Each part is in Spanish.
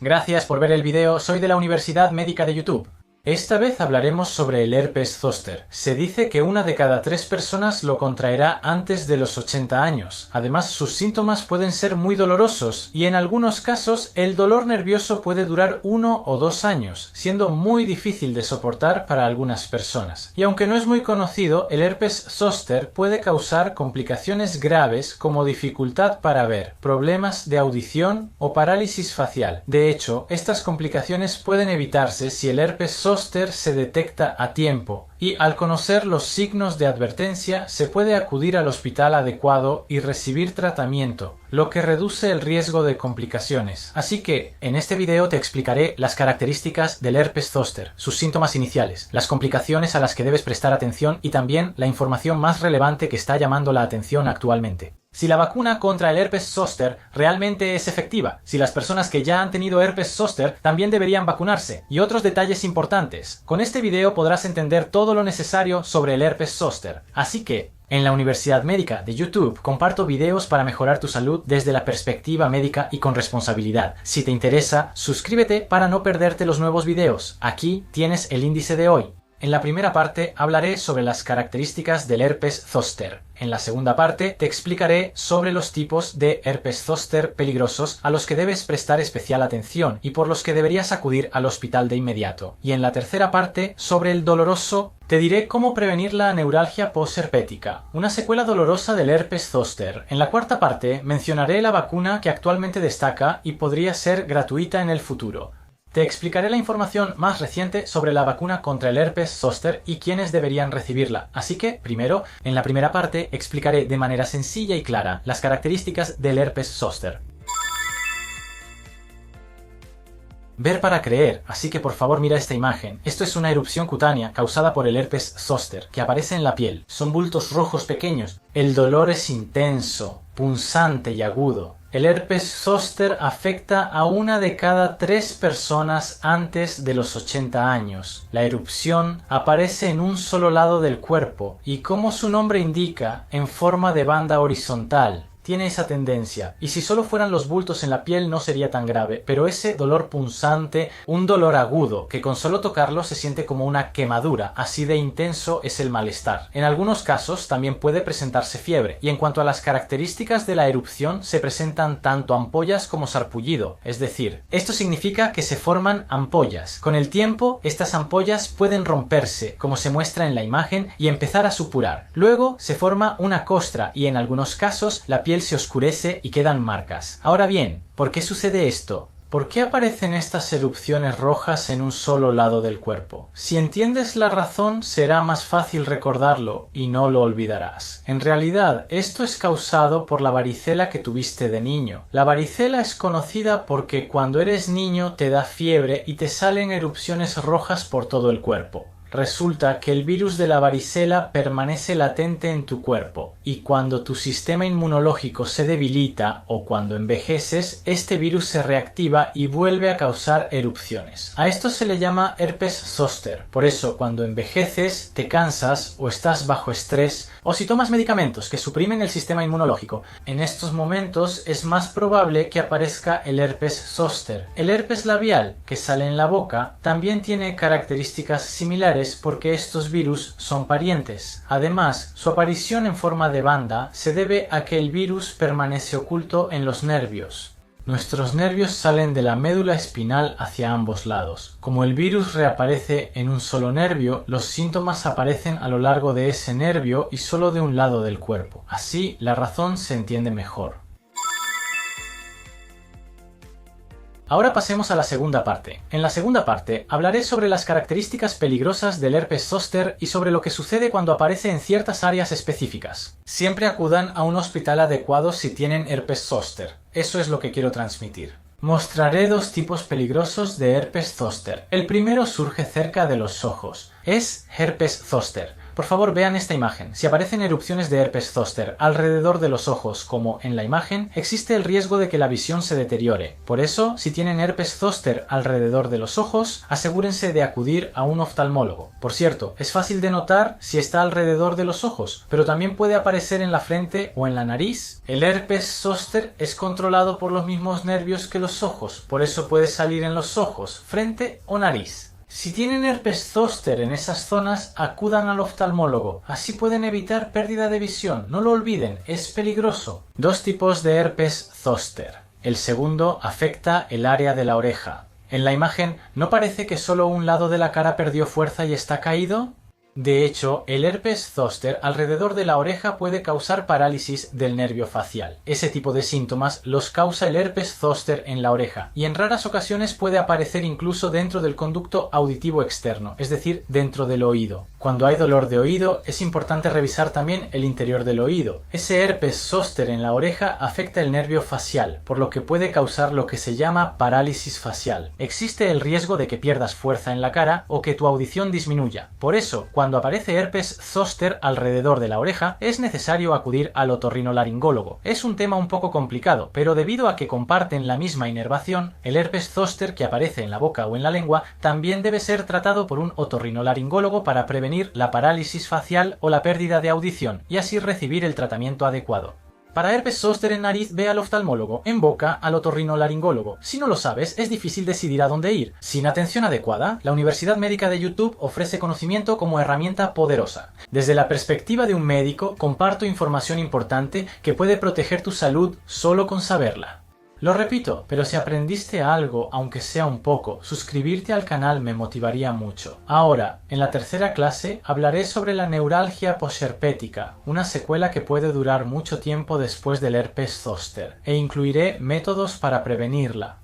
Gracias por ver el video, soy de la Universidad Médica de YouTube. Esta vez hablaremos sobre el herpes zóster. Se dice que 1 de cada 3 personas lo contraerá antes de los 80 años. Además, sus síntomas pueden ser muy dolorosos y en algunos casos el dolor nervioso puede durar 1 o 2 años, siendo muy difícil de soportar para algunas personas. Y aunque no es muy conocido, el herpes zóster puede causar complicaciones graves como dificultad para ver, problemas de audición o parálisis facial. De hecho, estas complicaciones pueden evitarse si el herpes zóster se detecta a tiempo y al conocer los signos de advertencia se puede acudir al hospital adecuado y recibir tratamiento, lo que reduce el riesgo de complicaciones. Así que en este video te explicaré las características del herpes zóster, sus síntomas iniciales, las complicaciones a las que debes prestar atención y también la información más relevante que está llamando la atención actualmente. Si la vacuna contra el herpes zóster realmente es efectiva, si las personas que ya han tenido herpes zóster también deberían vacunarse, y otros detalles importantes. Con este video podrás entender todo lo necesario sobre el herpes zóster. Así que, en la Universidad Médica de YouTube comparto videos para mejorar tu salud desde la perspectiva médica y con responsabilidad. Si te interesa, suscríbete para no perderte los nuevos videos. Aquí tienes el índice de hoy. En la primera parte hablaré sobre las características del herpes zóster. En la segunda parte te explicaré sobre los tipos de herpes zóster peligrosos a los que debes prestar especial atención y por los que deberías acudir al hospital de inmediato. Y en la tercera parte, sobre el doloroso, te diré cómo prevenir la neuralgia posherpética, una secuela dolorosa del herpes zóster. En la cuarta parte mencionaré la vacuna que actualmente destaca y podría ser gratuita en el futuro. Te explicaré la información más reciente sobre la vacuna contra el herpes zóster y quiénes deberían recibirla. Así que, primero, en la primera parte, explicaré de manera sencilla y clara las características del herpes zóster. Ver para creer, así que por favor mira esta imagen. Esto es una erupción cutánea causada por el herpes zóster, que aparece en la piel. Son bultos rojos pequeños. El dolor es intenso, punzante y agudo. El herpes zóster afecta a 1 de cada 3 personas antes de los 80 años. La erupción aparece en un solo lado del cuerpo y, como su nombre indica, en forma de banda horizontal. Tiene esa tendencia, y si solo fueran los bultos en la piel no sería tan grave, pero ese dolor punzante, un dolor agudo, que con solo tocarlo se siente como una quemadura, así de intenso es el malestar. En algunos casos también puede presentarse fiebre, y en cuanto a las características de la erupción se presentan tanto ampollas como sarpullido, es decir, esto significa que se forman ampollas. Con el tiempo, estas ampollas pueden romperse, como se muestra en la imagen, y empezar a supurar. Luego se forma una costra, y en algunos casos la piel se oscurece y quedan marcas. Ahora bien, ¿por qué sucede esto? ¿Por qué aparecen estas erupciones rojas en un solo lado del cuerpo? Si entiendes la razón, será más fácil recordarlo y no lo olvidarás. En realidad, esto es causado por la varicela que tuviste de niño. La varicela es conocida porque cuando eres niño te da fiebre y te salen erupciones rojas por todo el cuerpo. Resulta que el virus de la varicela permanece latente en tu cuerpo y cuando tu sistema inmunológico se debilita o cuando envejeces, este virus se reactiva y vuelve a causar erupciones. A esto se le llama herpes zóster. Por eso, cuando envejeces, te cansas o estás bajo estrés o si tomas medicamentos que suprimen el sistema inmunológico, en estos momentos es más probable que aparezca el herpes zóster. El herpes labial, que sale en la boca, también tiene características similares porque estos virus son parientes. Además, su aparición en forma de banda se debe a que el virus permanece oculto en los nervios. Nuestros nervios salen de la médula espinal hacia ambos lados. Como el virus reaparece en un solo nervio, los síntomas aparecen a lo largo de ese nervio y solo de un lado del cuerpo. Así, la razón se entiende mejor. Ahora pasemos a la segunda parte. En la segunda parte hablaré sobre las características peligrosas del herpes zóster y sobre lo que sucede cuando aparece en ciertas áreas específicas. Siempre acudan a un hospital adecuado si tienen herpes zóster. Eso es lo que quiero transmitir. Mostraré 2 tipos peligrosos de herpes zóster. El primero surge cerca de los ojos. Es herpes zóster. Por favor, vean esta imagen. Si aparecen erupciones de herpes zóster alrededor de los ojos, como en la imagen, existe el riesgo de que la visión se deteriore. Por eso, si tienen herpes zóster alrededor de los ojos, asegúrense de acudir a un oftalmólogo. Por cierto, es fácil de notar si está alrededor de los ojos, pero también puede aparecer en la frente o en la nariz. El herpes zóster es controlado por los mismos nervios que los ojos, por eso puede salir en los ojos, frente o nariz. Si tienen herpes zóster en esas zonas, acudan al oftalmólogo. Así pueden evitar pérdida de visión. No lo olviden, es peligroso. Dos tipos de herpes zóster. El segundo afecta el área de la oreja. En la imagen, ¿no parece que solo un lado de la cara perdió fuerza y está caído? De hecho, el herpes zóster alrededor de la oreja puede causar parálisis del nervio facial. Ese tipo de síntomas los causa el herpes zóster en la oreja y en raras ocasiones puede aparecer incluso dentro del conducto auditivo externo, es decir, dentro del oído. Cuando hay dolor de oído, es importante revisar también el interior del oído. Ese herpes zóster en la oreja afecta el nervio facial, por lo que puede causar lo que se llama parálisis facial. Existe el riesgo de que pierdas fuerza en la cara o que tu audición disminuya. Por eso, cuando aparece herpes zóster alrededor de la oreja, es necesario acudir al otorrinolaringólogo. Es un tema un poco complicado, pero debido a que comparten la misma inervación, el herpes zóster que aparece en la boca o en la lengua también debe ser tratado por un otorrinolaringólogo para prevenir la parálisis facial o la pérdida de audición y así recibir el tratamiento adecuado. Para herpes zóster en nariz, ve al oftalmólogo, en boca al otorrinolaringólogo. Si no lo sabes, es difícil decidir a dónde ir. Sin atención adecuada, la Universidad Médica de YouTube ofrece conocimiento como herramienta poderosa. Desde la perspectiva de un médico, comparto información importante que puede proteger tu salud solo con saberla. Lo repito, pero si aprendiste algo, aunque sea un poco, suscribirte al canal me motivaría mucho. Ahora, en la tercera clase, hablaré sobre la neuralgia posherpética, una secuela que puede durar mucho tiempo después del herpes zóster, e incluiré métodos para prevenirla.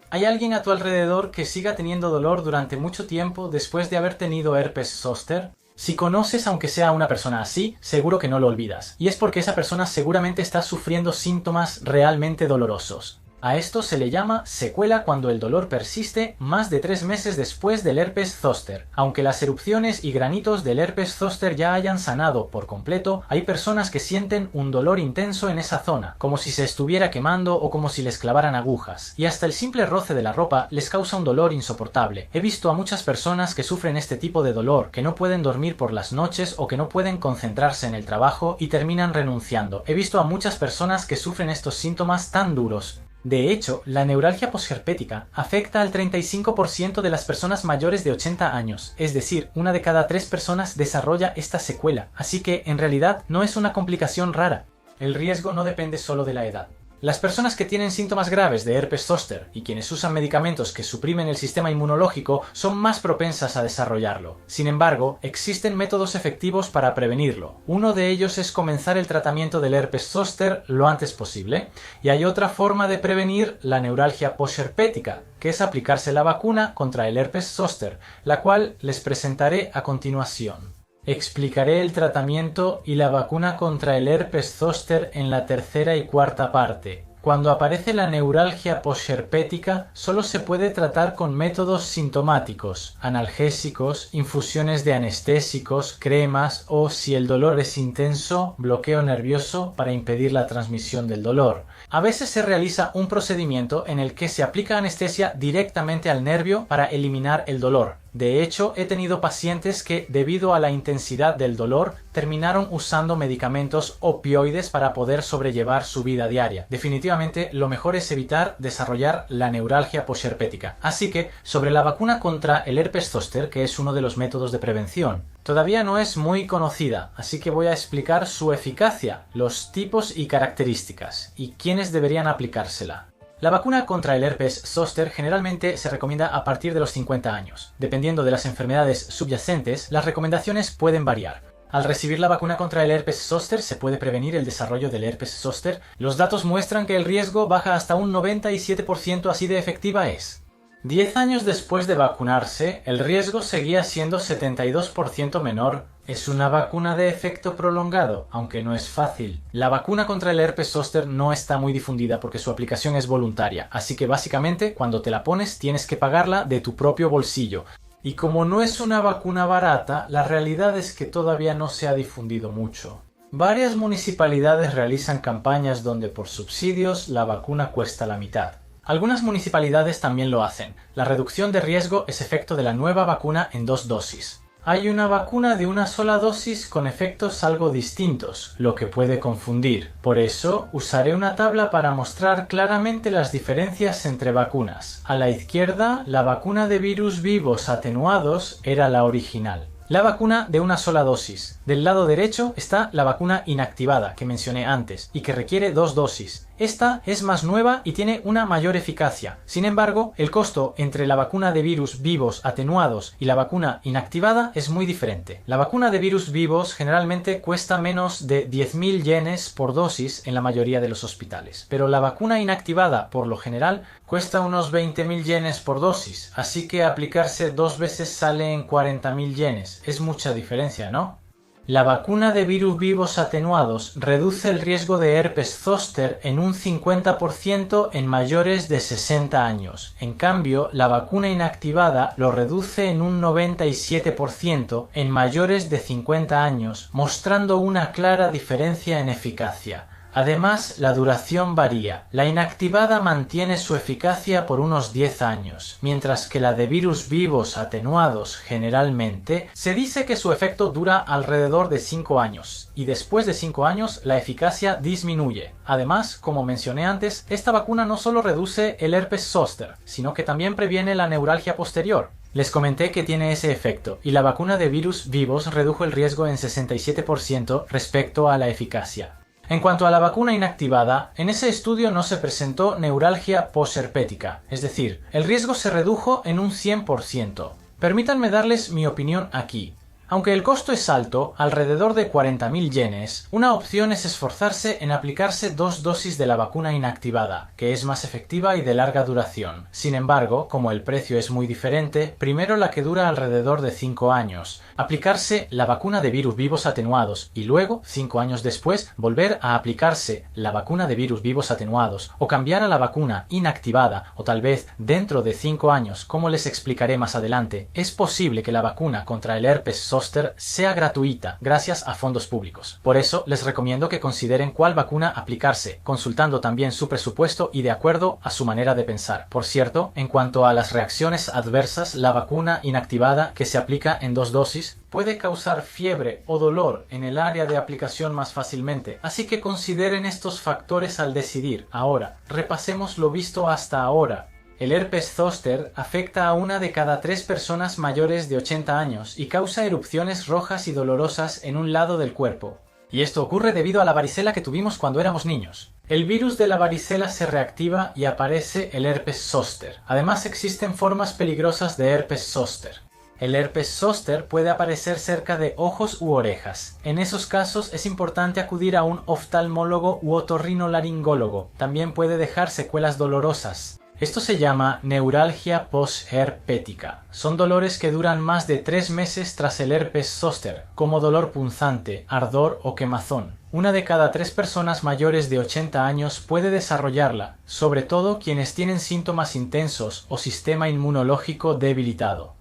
¿Hay alguien a tu alrededor que siga teniendo dolor durante mucho tiempo después de haber tenido herpes zóster? Si conoces aunque sea una persona así, seguro que no lo olvidas. Y es porque esa persona seguramente está sufriendo síntomas realmente dolorosos. A esto se le llama secuela cuando el dolor persiste más de 3 meses después del herpes zóster. Aunque las erupciones y granitos del herpes zóster ya hayan sanado por completo, hay personas que sienten un dolor intenso en esa zona, como si se estuviera quemando o como si les clavaran agujas. Y hasta el simple roce de la ropa les causa un dolor insoportable. He visto a muchas personas que sufren este tipo de dolor, que no pueden dormir por las noches o que no pueden concentrarse en el trabajo y terminan renunciando. He visto a muchas personas que sufren estos síntomas tan duros. De hecho, la neuralgia posherpética afecta al 35% de las personas mayores de 80 años, es decir, una de cada 3 personas desarrolla esta secuela, así que en realidad no es una complicación rara. El riesgo no depende solo de la edad. Las personas que tienen síntomas graves de herpes zóster y quienes usan medicamentos que suprimen el sistema inmunológico son más propensas a desarrollarlo. Sin embargo, existen métodos efectivos para prevenirlo. Uno de ellos es comenzar el tratamiento del herpes zóster lo antes posible, y hay otra forma de prevenir la neuralgia posherpética, que es aplicarse la vacuna contra el herpes zóster, la cual les presentaré a continuación. Explicaré el tratamiento y la vacuna contra el herpes zóster en la tercera y cuarta parte. Cuando aparece la neuralgia posherpética, solo se puede tratar con métodos sintomáticos, analgésicos, infusiones de anestésicos, cremas o, si el dolor es intenso, bloqueo nervioso para impedir la transmisión del dolor. A veces se realiza un procedimiento en el que se aplica anestesia directamente al nervio para eliminar el dolor. De hecho, he tenido pacientes que, debido a la intensidad del dolor, terminaron usando medicamentos opioides para poder sobrellevar su vida diaria. Definitivamente, lo mejor es evitar desarrollar la neuralgia posherpética. Así que, sobre la vacuna contra el herpes zóster, que es uno de los métodos de prevención, todavía no es muy conocida, así que voy a explicar su eficacia, los tipos y características, y quiénes deberían aplicársela. La vacuna contra el herpes zóster generalmente se recomienda a partir de los 50 años. Dependiendo de las enfermedades subyacentes, las recomendaciones pueden variar. Al recibir la vacuna contra el herpes zóster se puede prevenir el desarrollo del herpes zóster. Los datos muestran que el riesgo baja hasta un 97%, así de efectiva es. 10 años después de vacunarse, el riesgo seguía siendo 72% menor. Es una vacuna de efecto prolongado, aunque no es fácil. La vacuna contra el herpes zóster no está muy difundida porque su aplicación es voluntaria, así que básicamente cuando te la pones tienes que pagarla de tu propio bolsillo. Y como no es una vacuna barata, la realidad es que todavía no se ha difundido mucho. Varias municipalidades realizan campañas donde por subsidios la vacuna cuesta la mitad. Algunas municipalidades también lo hacen. La reducción de riesgo es efecto de la nueva vacuna en 2 dosis. Hay una vacuna de una sola dosis con efectos algo distintos, lo que puede confundir. Por eso, usaré una tabla para mostrar claramente las diferencias entre vacunas. A la izquierda, la vacuna de virus vivos atenuados era la original. La vacuna de una sola dosis. Del lado derecho está la vacuna inactivada que mencioné antes y que requiere 2 dosis. Esta es más nueva y tiene una mayor eficacia. Sin embargo, el costo entre la vacuna de virus vivos atenuados y la vacuna inactivada es muy diferente. La vacuna de virus vivos generalmente cuesta menos de 10.000 yenes por dosis en la mayoría de los hospitales, pero la vacuna inactivada, por lo general, cuesta unos 20.000 yenes por dosis, así que aplicarse 2 veces sale en 40.000 yenes. Es mucha diferencia, ¿no? La vacuna de virus vivos atenuados reduce el riesgo de herpes zóster en un 50% en mayores de 60 años. En cambio, la vacuna inactivada lo reduce en un 97% en mayores de 50 años, mostrando una clara diferencia en eficacia. Además, la duración varía. La inactivada mantiene su eficacia por unos 10 años, mientras que la de virus vivos atenuados generalmente se dice que su efecto dura alrededor de 5 años, y después de 5 años la eficacia disminuye. Además, como mencioné antes, esta vacuna no solo reduce el herpes zóster, sino que también previene la neuralgia posterior. Les comenté que tiene ese efecto, y la vacuna de virus vivos redujo el riesgo en 67% respecto a la eficacia. En cuanto a la vacuna inactivada, en ese estudio no se presentó neuralgia posherpética, es decir, el riesgo se redujo en un 100%. Permítanme darles mi opinión aquí. Aunque el costo es alto, alrededor de 40.000 yenes, una opción es esforzarse en aplicarse 2 dosis de la vacuna inactivada, que es más efectiva y de larga duración. Sin embargo, como el precio es muy diferente, primero la que dura alrededor de 5 años, aplicarse la vacuna de virus vivos atenuados y luego, 5 años después, volver a aplicarse la vacuna de virus vivos atenuados o cambiar a la vacuna inactivada o tal vez dentro de 5 años, como les explicaré más adelante, es posible que la vacuna contra el herpes zóster sea gratuita gracias a fondos públicos. Por eso les recomiendo que consideren cuál vacuna aplicarse, consultando también su presupuesto y de acuerdo a su manera de pensar. Por cierto, en cuanto a las reacciones adversas, la vacuna inactivada que se aplica en 2 dosis puede causar fiebre o dolor en el área de aplicación más fácilmente, así que consideren estos factores al decidir. Ahora, repasemos lo visto hasta ahora. El herpes zóster afecta a 1 de cada 3 personas mayores de 80 años y causa erupciones rojas y dolorosas en un lado del cuerpo. Y esto ocurre debido a la varicela que tuvimos cuando éramos niños. El virus de la varicela se reactiva y aparece el herpes zóster. Además existen formas peligrosas de herpes zóster. El herpes zóster puede aparecer cerca de ojos u orejas. En esos casos es importante acudir a un oftalmólogo u otorrinolaringólogo. También puede dejar secuelas dolorosas. Esto se llama neuralgia posherpética. Son dolores que duran más de 3 meses tras el herpes zóster, como dolor punzante, ardor o quemazón. 1 de cada 3 personas mayores de 80 años puede desarrollarla, sobre todo quienes tienen síntomas intensos o sistema inmunológico debilitado.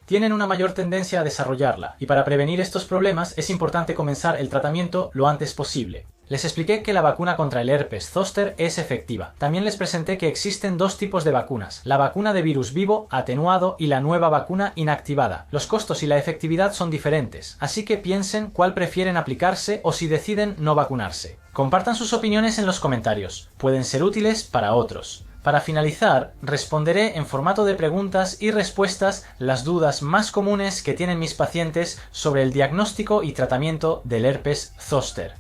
Tienen una mayor tendencia a desarrollarla, y para prevenir estos problemas es importante comenzar el tratamiento lo antes posible. Les expliqué que la vacuna contra el herpes zóster es efectiva. También les presenté que existen 2 tipos de vacunas, la vacuna de virus vivo atenuado y la nueva vacuna inactivada. Los costos y la efectividad son diferentes, así que piensen cuál prefieren aplicarse o si deciden no vacunarse. Compartan sus opiniones en los comentarios, pueden ser útiles para otros. Para finalizar, responderé en formato de preguntas y respuestas las dudas más comunes que tienen mis pacientes sobre el diagnóstico y tratamiento del herpes zóster.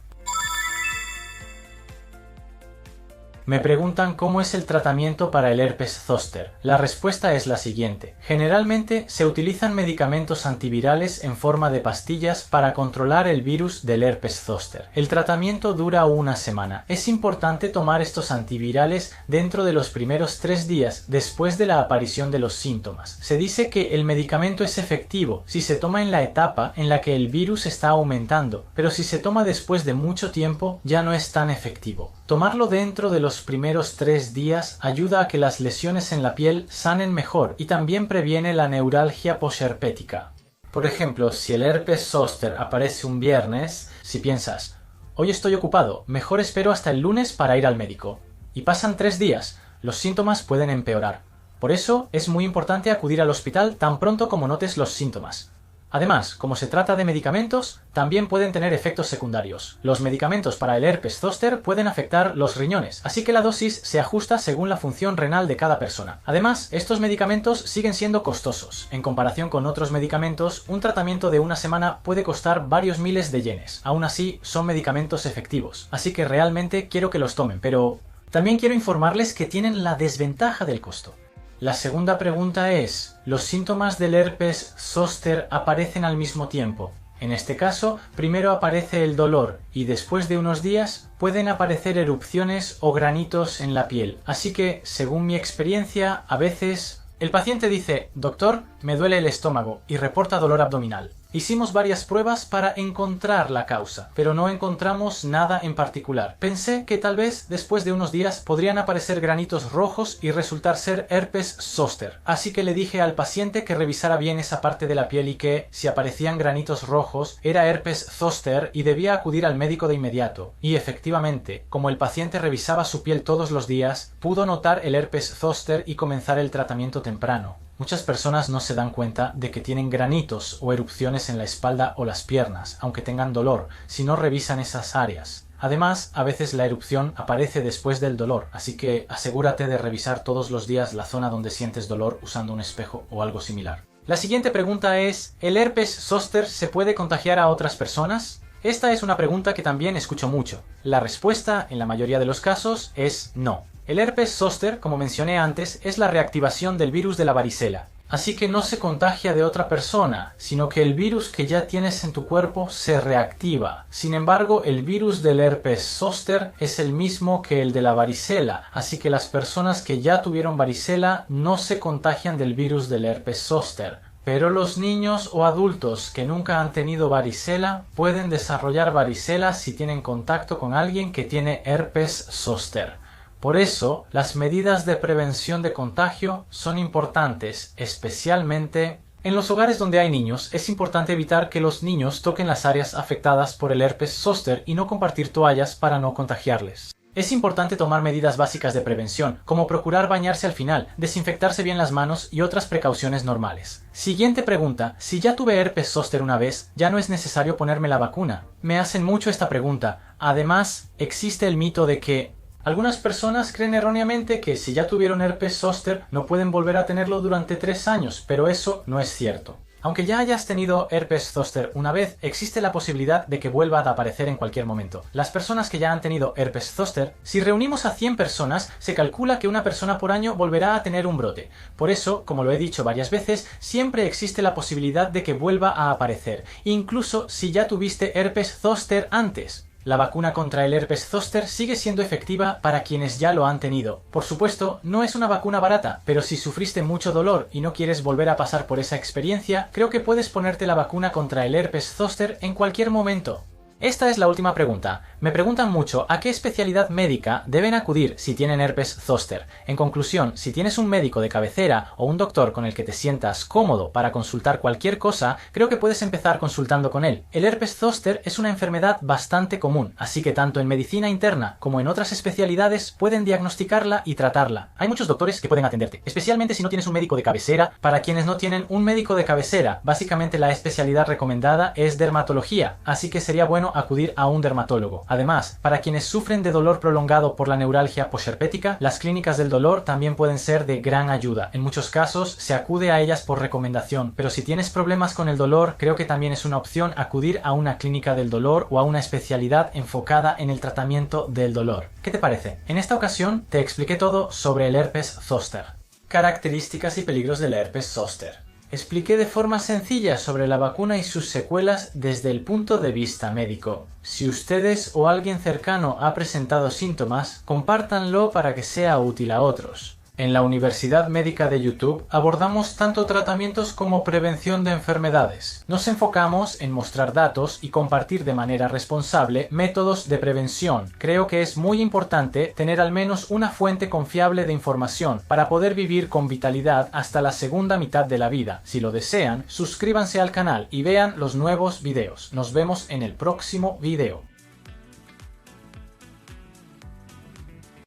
Me preguntan cómo es el tratamiento para el herpes zóster. La respuesta es la siguiente. Generalmente se utilizan medicamentos antivirales en forma de pastillas para controlar el virus del herpes zóster. El tratamiento dura 1 semana. Es importante tomar estos antivirales dentro de los primeros 3 días después de la aparición de los síntomas. Se dice que el medicamento es efectivo si se toma en la etapa en la que el virus está aumentando, pero si se toma después de mucho tiempo ya no es tan efectivo. Tomarlo dentro de los los primeros 3 días ayuda a que las lesiones en la piel sanen mejor y también previene la neuralgia posherpética. Por ejemplo, si el herpes zóster aparece un viernes, si piensas, hoy estoy ocupado, mejor espero hasta el lunes para ir al médico. Y pasan 3 días, los síntomas pueden empeorar. Por eso es muy importante acudir al hospital tan pronto como notes los síntomas. Además, como se trata de medicamentos, también pueden tener efectos secundarios. Los medicamentos para el herpes zóster pueden afectar los riñones, así que la dosis se ajusta según la función renal de cada persona. Además, estos medicamentos siguen siendo costosos. En comparación con otros medicamentos, un tratamiento de una semana puede costar varios miles de yenes. Aún así, son medicamentos efectivos, así que realmente quiero que los tomen, pero también quiero informarles que tienen la desventaja del costo. La segunda pregunta es, ¿los síntomas del herpes zóster aparecen al mismo tiempo? En este caso, primero aparece el dolor y después de unos días pueden aparecer erupciones o granitos en la piel. Así que, según mi experiencia, a veces el paciente dice, doctor, me duele el estómago y reporta dolor abdominal. Hicimos varias pruebas para encontrar la causa, pero no encontramos nada en particular. Pensé que tal vez después de unos días podrían aparecer granitos rojos y resultar ser herpes zóster. Así que le dije al paciente que revisara bien esa parte de la piel y que, si aparecían granitos rojos, era herpes zóster y debía acudir al médico de inmediato. Y efectivamente, como el paciente revisaba su piel todos los días, pudo notar el herpes zóster y comenzar el tratamiento temprano. Muchas personas no se dan cuenta de que tienen granitos o erupciones en la espalda o las piernas, aunque tengan dolor, si no revisan esas áreas. Además, a veces la erupción aparece después del dolor, así que asegúrate de revisar todos los días la zona donde sientes dolor usando un espejo o algo similar. La siguiente pregunta es, ¿el herpes zóster se puede contagiar a otras personas? Esta es una pregunta que también escucho mucho. La respuesta, en la mayoría de los casos, es no. El herpes zóster, como mencioné antes, es la reactivación del virus de la varicela. Así que no se contagia de otra persona, sino que el virus que ya tienes en tu cuerpo se reactiva. Sin embargo, el virus del herpes zóster es el mismo que el de la varicela, así que las personas que ya tuvieron varicela no se contagian del virus del herpes zóster. Pero los niños o adultos que nunca han tenido varicela pueden desarrollar varicela si tienen contacto con alguien que tiene herpes zóster. Por eso, las medidas de prevención de contagio son importantes, especialmente en los hogares donde hay niños. Es importante evitar que los niños toquen las áreas afectadas por el herpes zóster y no compartir toallas para no contagiarles. Es importante tomar medidas básicas de prevención, como procurar bañarse al final, desinfectarse bien las manos y otras precauciones normales. Siguiente pregunta. Si ya tuve herpes zóster una vez, ¿ya no es necesario ponerme la vacuna? Me hacen mucho esta pregunta. Además, existe el mito de que algunas personas creen erróneamente que si ya tuvieron herpes zóster no pueden volver a tenerlo durante 3 años, pero eso no es cierto. Aunque ya hayas tenido herpes zóster una vez, existe la posibilidad de que vuelva a aparecer en cualquier momento. Las personas que ya han tenido herpes zóster, si reunimos a 100 personas, se calcula que una persona por año volverá a tener un brote. Por eso, como lo he dicho varias veces, siempre existe la posibilidad de que vuelva a aparecer, incluso si ya tuviste herpes zóster antes. La vacuna contra el herpes zóster sigue siendo efectiva para quienes ya lo han tenido. Por supuesto, no es una vacuna barata, pero si sufriste mucho dolor y no quieres volver a pasar por esa experiencia, creo que puedes ponerte la vacuna contra el herpes zóster en cualquier momento. Esta es la última pregunta. Me preguntan mucho a qué especialidad médica deben acudir si tienen herpes zóster. En conclusión, si tienes un médico de cabecera o un doctor con el que te sientas cómodo para consultar cualquier cosa, creo que puedes empezar consultando con él. El herpes zóster es una enfermedad bastante común, así que tanto en medicina interna como en otras especialidades pueden diagnosticarla y tratarla. Hay muchos doctores que pueden atenderte, especialmente si no tienes un médico de cabecera. Para quienes no tienen un médico de cabecera, básicamente la especialidad recomendada es dermatología, así que sería bueno acudir a un dermatólogo. Además, para quienes sufren de dolor prolongado por la neuralgia posherpética, las clínicas del dolor también pueden ser de gran ayuda. En muchos casos se acude a ellas por recomendación, pero si tienes problemas con el dolor, creo que también es una opción acudir a una clínica del dolor o a una especialidad enfocada en el tratamiento del dolor. ¿Qué te parece? En esta ocasión te expliqué todo sobre el herpes zóster. Características y peligros del herpes zóster. Expliqué de forma sencilla sobre la vacuna y sus secuelas desde el punto de vista médico. Si ustedes o alguien cercano ha presentado síntomas, compártanlo para que sea útil a otros. En la Universidad Médica de YouTube abordamos tanto tratamientos como prevención de enfermedades. Nos enfocamos en mostrar datos y compartir de manera responsable métodos de prevención. Creo que es muy importante tener al menos una fuente confiable de información para poder vivir con vitalidad hasta la segunda mitad de la vida. Si lo desean, suscríbanse al canal y vean los nuevos videos. Nos vemos en el próximo video.